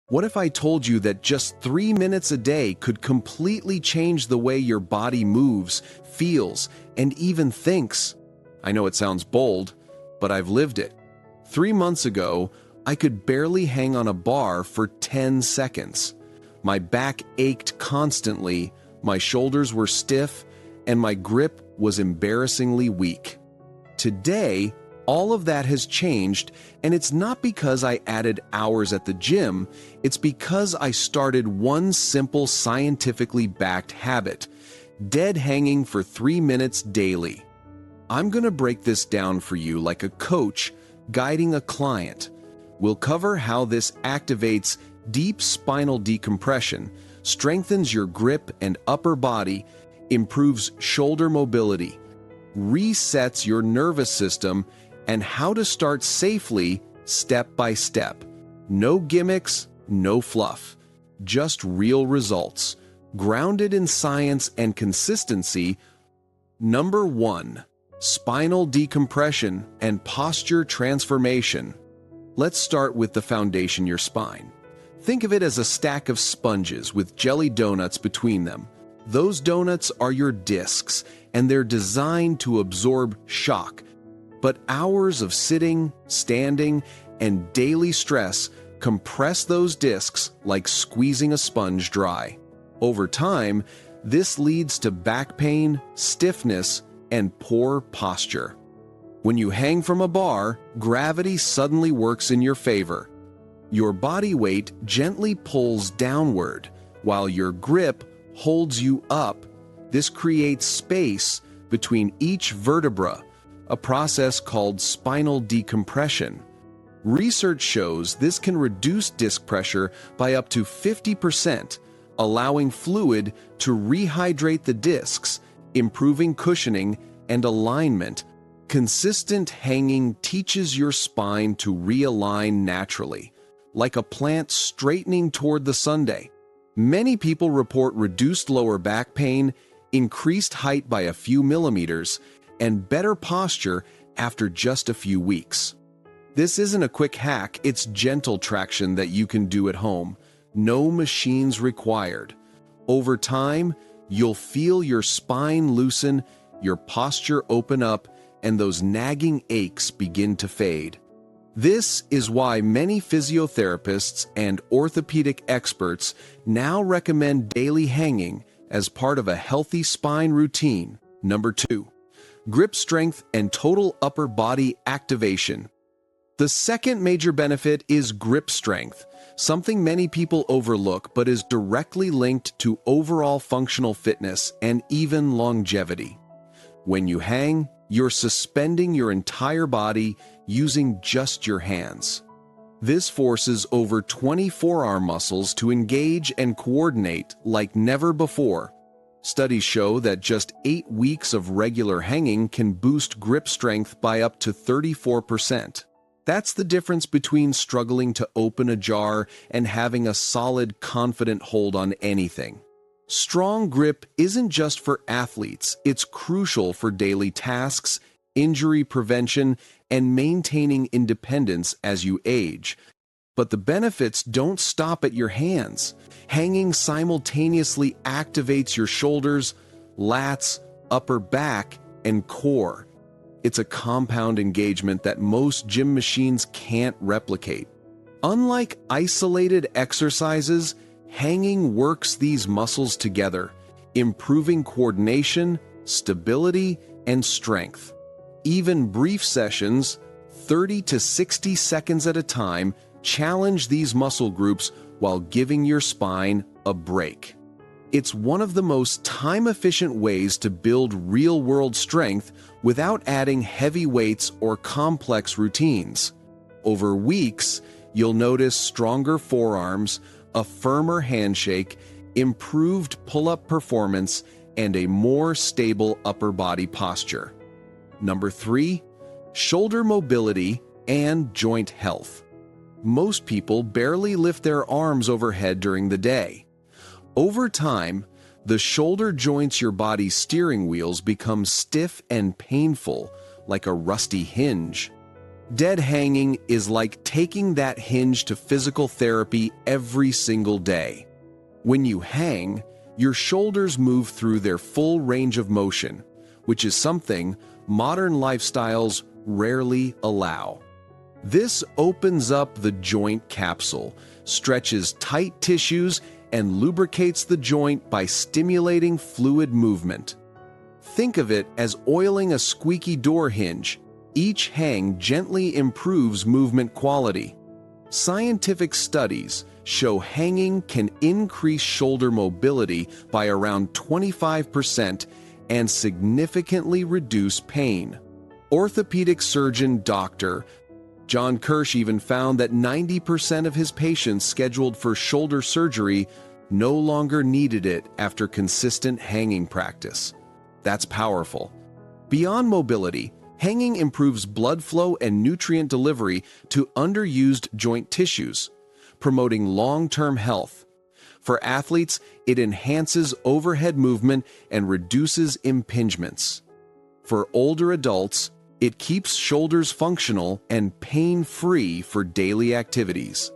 What if I told you that just 3 minutes a day could completely change the way your body moves, feels, and even thinks? I know it sounds bold, but I've lived it. 3 months ago, I could barely hang on a bar for 10 seconds. My back ached constantly, my shoulders were stiff, and my grip was embarrassingly weak. Today, all of that has changed, and it's not because I added hours at the gym, it's because I started one simple scientifically backed habit: dead hanging for 3 minutes daily. I'm gonna break this down for you like a coach guiding a client. We'll cover how this activates deep spinal decompression, strengthens your grip and upper body, improves shoulder mobility, resets your nervous system, and how to start safely step by step. No gimmicks, no fluff, just real results, grounded in science and consistency. Number 1, spinal decompression and posture transformation. Let's start with the foundation: your spine. Think of it as a stack of sponges with jelly donuts between them. Those donuts are your discs, and they're designed to absorb shock. But hours of sitting, standing, and daily stress compress those discs like squeezing a sponge dry. Over time, this leads to back pain, stiffness, and poor posture. When you hang from a bar, gravity suddenly works in your favor. Your body weight gently pulls downward, while your grip holds you up. This creates space between each vertebra, a process called spinal decompression. Research shows this can reduce disc pressure by up to 50%, allowing fluid to rehydrate the discs, improving cushioning and alignment. Consistent hanging teaches your spine to realign naturally, like a plant straightening toward the sunday. Many people report reduced lower back pain, increased height by a few millimeters, and better posture after just a few weeks. This isn't a quick hack, it's gentle traction that you can do at home. No machines required. Over time, you'll feel your spine loosen, your posture open up, and those nagging aches begin to fade. This is why many physiotherapists and orthopedic experts now recommend daily hanging as part of a healthy spine routine. Number 2, grip strength and total upper body activation. The second major benefit is grip strength, something many people overlook but is directly linked to overall functional fitness and even longevity. When you hang, you're suspending your entire body using just your hands. This forces over 20 forearm muscles to engage and coordinate like never before. Studies show that just 8 weeks of regular hanging can boost grip strength by up to 34%. That's the difference between struggling to open a jar and having a solid, confident hold on anything. Strong grip isn't just for athletes, it's crucial for daily tasks, injury prevention, and maintaining independence as you age. But the benefits don't stop at your hands. Hanging simultaneously activates your shoulders, lats, upper back, and core. It's a compound engagement that most gym machines can't replicate. Unlike isolated exercises, hanging works these muscles together, improving coordination, stability, and strength. Even brief sessions, 30 to 60 seconds at a time, challenge these muscle groups while giving your spine a break. It's one of the most time-efficient ways to build real-world strength without adding heavy weights or complex routines. Over weeks, you'll notice stronger forearms, a firmer handshake, improved pull-up performance, and a more stable upper body posture. Number 3, shoulder mobility and joint health. Most people barely lift their arms overhead during the day. Over time, the shoulder joints, your body's steering wheels, become stiff and painful, like a rusty hinge. Dead hanging is like taking that hinge to physical therapy every single day. When you hang, your shoulders move through their full range of motion, which is something modern lifestyles rarely allow. This opens up the joint capsule, stretches tight tissues, and lubricates the joint by stimulating fluid movement. Think of it as oiling a squeaky door hinge. Each hang gently improves movement quality. Scientific studies show hanging can increase shoulder mobility by around 25% and significantly reduce pain. Orthopedic surgeon Dr. John Kirsch even found that 90% of his patients scheduled for shoulder surgery no longer needed it after consistent hanging practice. That's powerful. Beyond mobility, hanging improves blood flow and nutrient delivery to underused joint tissues, promoting long-term health. For athletes, it enhances overhead movement and reduces impingements. For older adults, it keeps shoulders functional and pain-free for daily activities.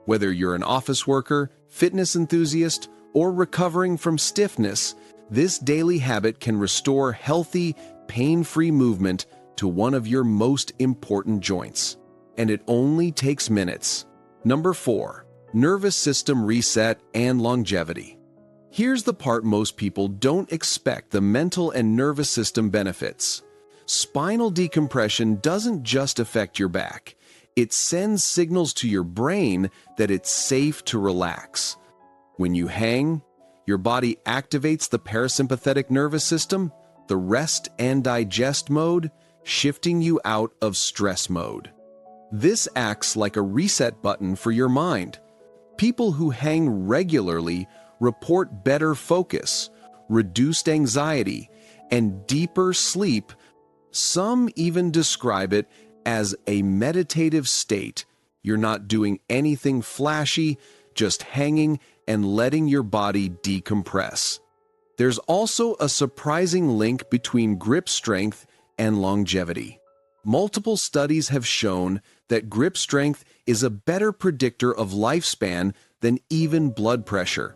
Whether you're an office worker, fitness enthusiast, or recovering from stiffness, this daily habit can restore healthy, pain-free movement to one of your most important joints. And it only takes minutes. Number 4. Nervous system reset and longevity. Here's the part most people don't expect: the mental and nervous system benefits. Spinal decompression doesn't just affect your back. It sends signals to your brain that it's safe to relax. When you hang, your body activates the parasympathetic nervous system, the rest and digest mode, shifting you out of stress mode. This acts like a reset button for your mind. People who hang regularly report better focus, reduced anxiety, and deeper sleep. Some even describe it as a meditative state. You're not doing anything flashy, just hanging and letting your body decompress. There's also a surprising link between grip strength and longevity. Multiple studies have shown that grip strength is a better predictor of lifespan than even blood pressure.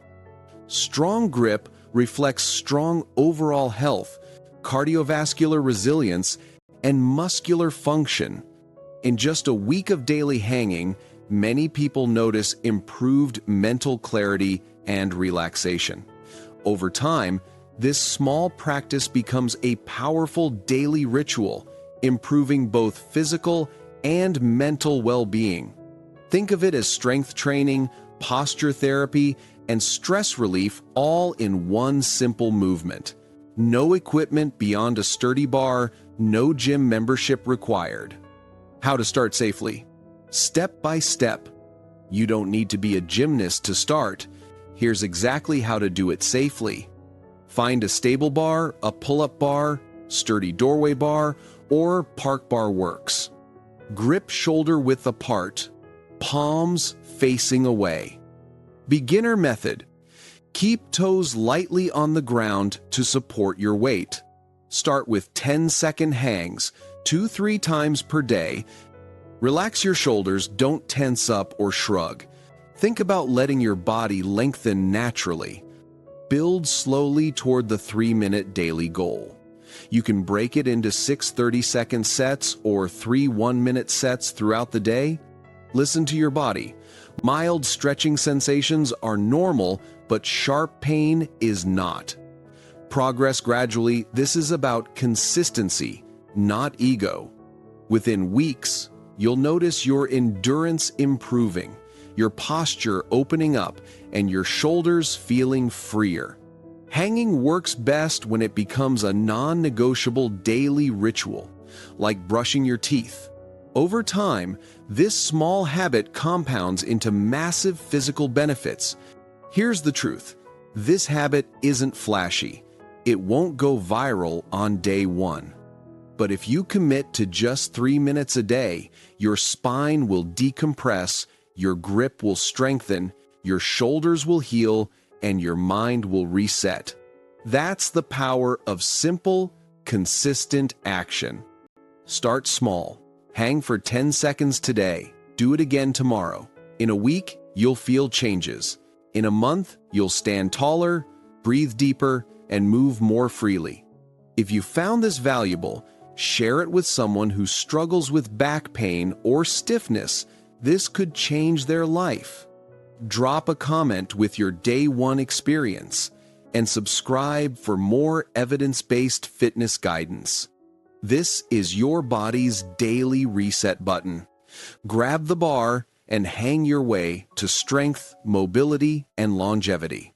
Strong grip reflects strong overall health, cardiovascular resilience, and muscular function. In just a week of daily hanging, many people notice improved mental clarity and relaxation. Over time, this small practice becomes a powerful daily ritual, improving both physical and mental well-being. Think of it as strength training, posture therapy, and stress relief all in one simple movement. No equipment beyond a sturdy bar, no gym membership required. How to start safely? Step by step. You don't need to be a gymnast to start. Here's exactly how to do it safely. Find a stable bar, a pull-up bar, sturdy doorway bar, or park bar works. Grip shoulder width apart, palms facing away. Beginner method. Keep toes lightly on the ground to support your weight. Start with 10-second hangs, 2-3 times per day. Relax your shoulders, don't tense up or shrug. Think about letting your body lengthen naturally. Build slowly toward the 3-minute daily goal. You can break it into 6 30-second sets or 3 1-minute sets throughout the day. Listen to your body. Mild stretching sensations are normal, but sharp pain is not. Progress gradually. This is about consistency, not ego. Within weeks, you'll notice your endurance improving, your posture opening up, and your shoulders feeling freer. Hanging works best when it becomes a non-negotiable daily ritual, like brushing your teeth. Over time, this small habit compounds into massive physical benefits. Here's the truth. This habit isn't flashy. It won't go viral on day one. But if you commit to just 3 minutes a day, your spine will decompress, your grip will strengthen, your shoulders will heal, and your mind will reset. That's the power of simple, consistent action. Start small. Hang for 10 seconds today. Do it again tomorrow. In a week, you'll feel changes. In a month, you'll stand taller, breathe deeper, and move more freely. If you found this valuable, share it with someone who struggles with back pain or stiffness. This could change their life. Drop a comment with your day one experience and subscribe for more evidence-based fitness guidance. This is your body's daily reset button. Grab the bar and hang your way to strength, mobility, and longevity.